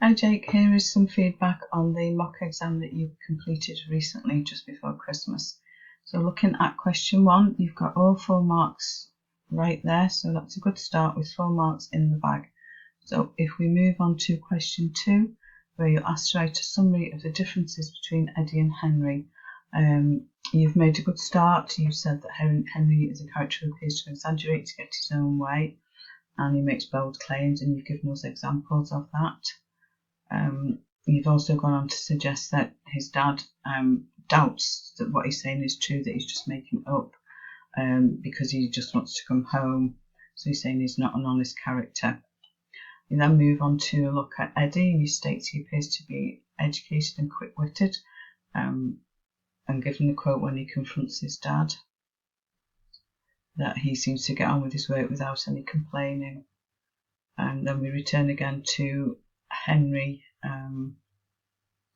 Hi Jake, here is some feedback on the mock exam that you completed recently just before Christmas. So looking at question 1, you've got all 4 marks right there, so that's a good start with 4 marks in the bag. So if we move on to question 2, where you're asked to write a summary of the differences between Eddie and Henry, you've made a good start. You've said that Henry is a character who appears to exaggerate to get his own way, and he makes bold claims, and you've given us examples of that. You've also gone on to suggest that his dad doubts that what he's saying is true, that he's just making up because he just wants to come home. So he's saying he's not an honest character. You then move on to look at Eddie, and he states he appears to be educated and quick-witted, and given the quote when he confronts his dad, that he seems to get on with his work without any complaining. And then we return again to Henry,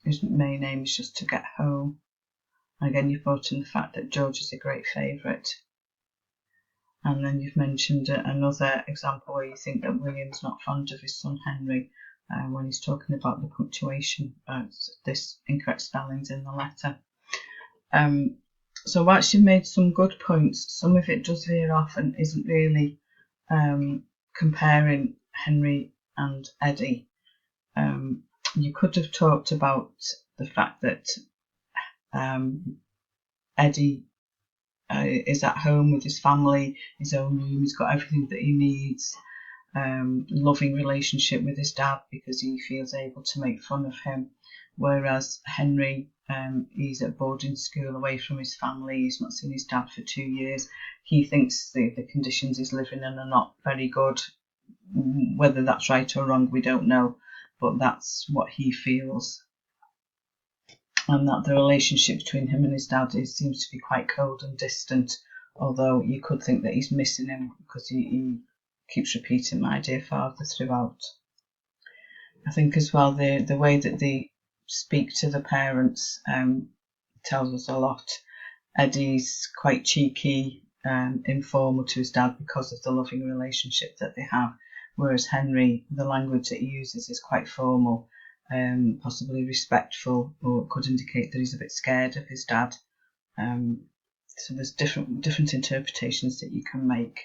whose main aim is just to get home. And again, you've brought in the fact that George is a great favourite. And then you've mentioned another example where you think that William's not fond of his son Henry when he's talking about the punctuation, this incorrect spellings in the letter. So whilst you've made some good points, some of it does veer off and isn't really comparing Henry and Eddie. You could have talked about the fact that Eddie is at home with his family, his own room, he's got everything that he needs, loving relationship with his dad because he feels able to make fun of him, whereas Henry, he's at boarding school away from his family, he's not seen his dad for 2 years, he thinks the conditions he's living in are not very good. Whether that's right or wrong, we don't know, but that's what he feels. And that the relationship between him and his dad seems to be quite cold and distant, although you could think that he's missing him because he keeps repeating "my dear father" throughout. I think as well the way that they speak to the parents tells us a lot. Eddie's quite cheeky, informal to his dad because of the loving relationship that they have, whereas Henry, the language that he uses is quite formal, possibly respectful, or could indicate that he's a bit scared of his dad. So there's different interpretations that you can make.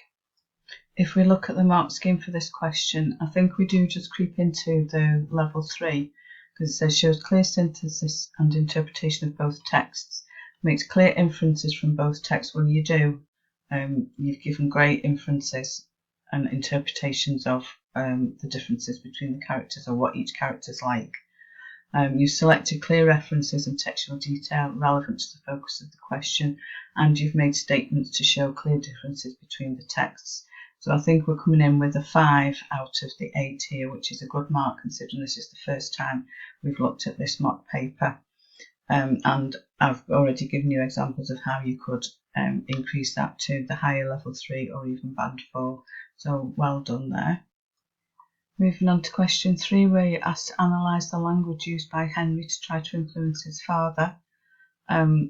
If we look at the mark scheme for this question, I think we do just creep into the level 3, because it says shows clear synthesis and interpretation of both texts, makes clear inferences from both texts. Well, you do. You've given great inferences and interpretations of the differences between the characters or what each character's like. You've selected clear references and textual detail relevant to the focus of the question, and you've made statements to show clear differences between the texts. So I think we're coming in with a 5 out of the 8 here, which is a good mark considering this is the first time we've looked at this mock paper. And I've already given you examples of how you could increase that to the higher level 3 or even band 4. So well done there. Moving on to question 3, where you're asked to analyse the language used by Henry to try to influence his father.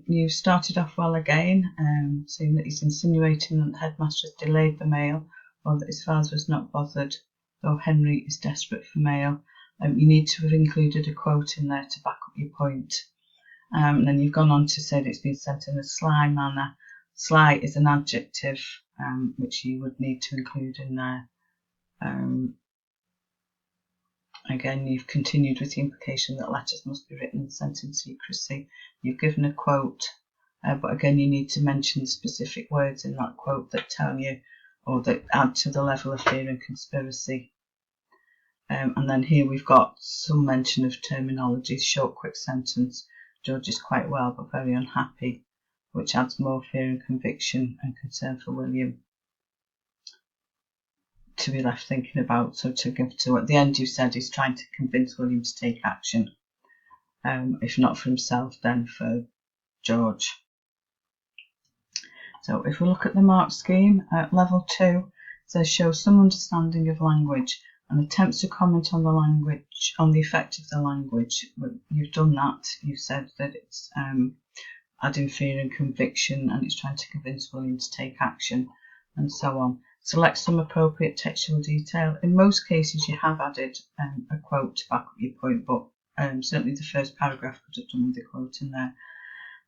You've started off well again, saying that he's insinuating that the headmaster has delayed the mail, or that his father was not bothered, though Henry is desperate for mail. You need to have included a quote in there to back up your point. And then you've gone on to say that it's been sent in a sly manner. Sly is an adjective, which you would need to include in there. Again, you've continued with the implication that letters must be written and sent in secrecy. You've given a quote, but again, you need to mention specific words in that quote that tell you or that add to the level of fear and conspiracy. And then here we've got some mention of terminology, short, quick sentence. George is quite well but very unhappy, which adds more fear and conviction and concern for William to be left thinking about. So at the end you said he's trying to convince William to take action, if not for himself then for George. So if we look at the mark scheme at level 2, it says show some understanding of language and attempts to comment on the language, on the effect of the language. You've done that. You've said that it's adding fear and conviction and it's trying to convince William to take action and so on. Select some appropriate textual detail. In most cases you have added a quote to back up your point, but certainly the first paragraph could have done with a quote in there.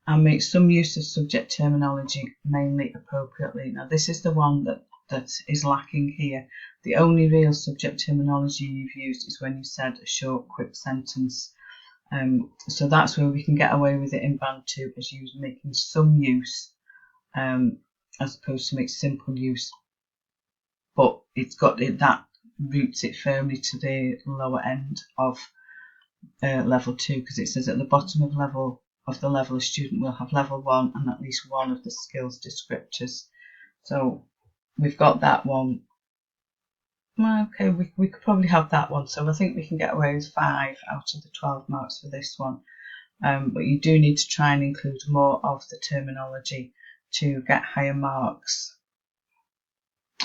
And make some use of subject terminology, mainly appropriately. Now this is the one that is lacking here. The only real subject terminology you've used is when you said a short, quick sentence. So that's where we can get away with it in band 2, as you making some use, as opposed to make simple use. But it's got it, that roots it firmly to the lower end of level 2, because it says at the bottom of the level a student will have level 1 and at least one of the skills descriptors. So we've got that one. Okay, we could probably have that one, so I think we can get away with 5 out of the 12 marks for this one. But you do need to try and include more of the terminology to get higher marks.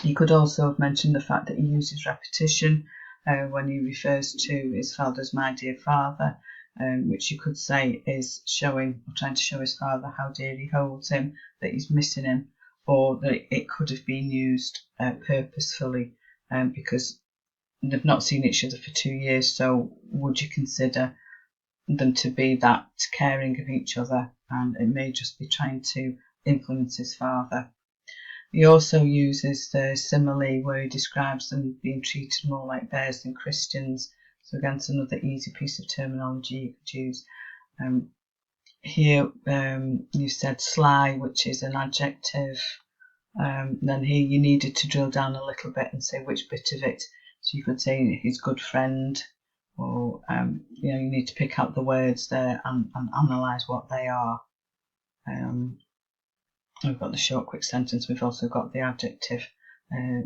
You could also have mentioned the fact that he uses repetition when he refers to his father as my dear father, which you could say is trying to show his father how dear he holds him, that he's missing him, or that it could have been used purposefully because they've not seen each other for 2 years. So would you consider them to be that caring of each other? And it may just be trying to influence his father. He also uses the simile where he describes them being treated more like bears than Christians. So again, it's another easy piece of terminology you could use. Here you said sly, which is an adjective. Then here you needed to drill down a little bit and say which bit of it. So you could say his good friend, or you need to pick out the words there and analyse what they are. We've got the short, quick sentence. We've also got the adjective,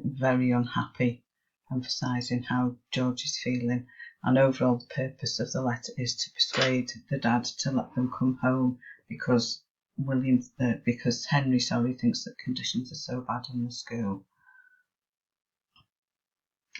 very unhappy, emphasising how George is feeling. And overall, the purpose of the letter is to persuade the dad to let them come home because Henry thinks that conditions are so bad in the school.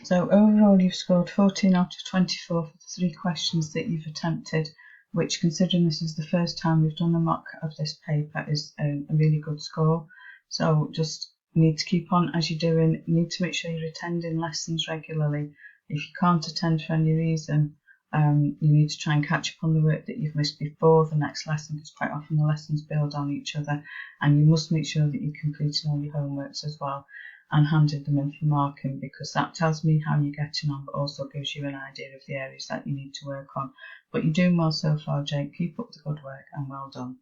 So overall, you've scored 14 out of 24 for the 3 questions that you've attempted, which, considering this is the first time we've done a mock of this paper, is a really good score. So just need to keep on as you're doing. You need to make sure you're attending lessons regularly. If you can't attend for any reason, you need to try and catch up on the work that you've missed before the next lesson, because quite often the lessons build on each other, and you must make sure that you're completing all your homeworks as well and handing them in for marking, because that tells me how you're getting on, but also gives you an idea of the areas that you need to work on. But you're doing well so far, Jake. Keep up the good work and well done.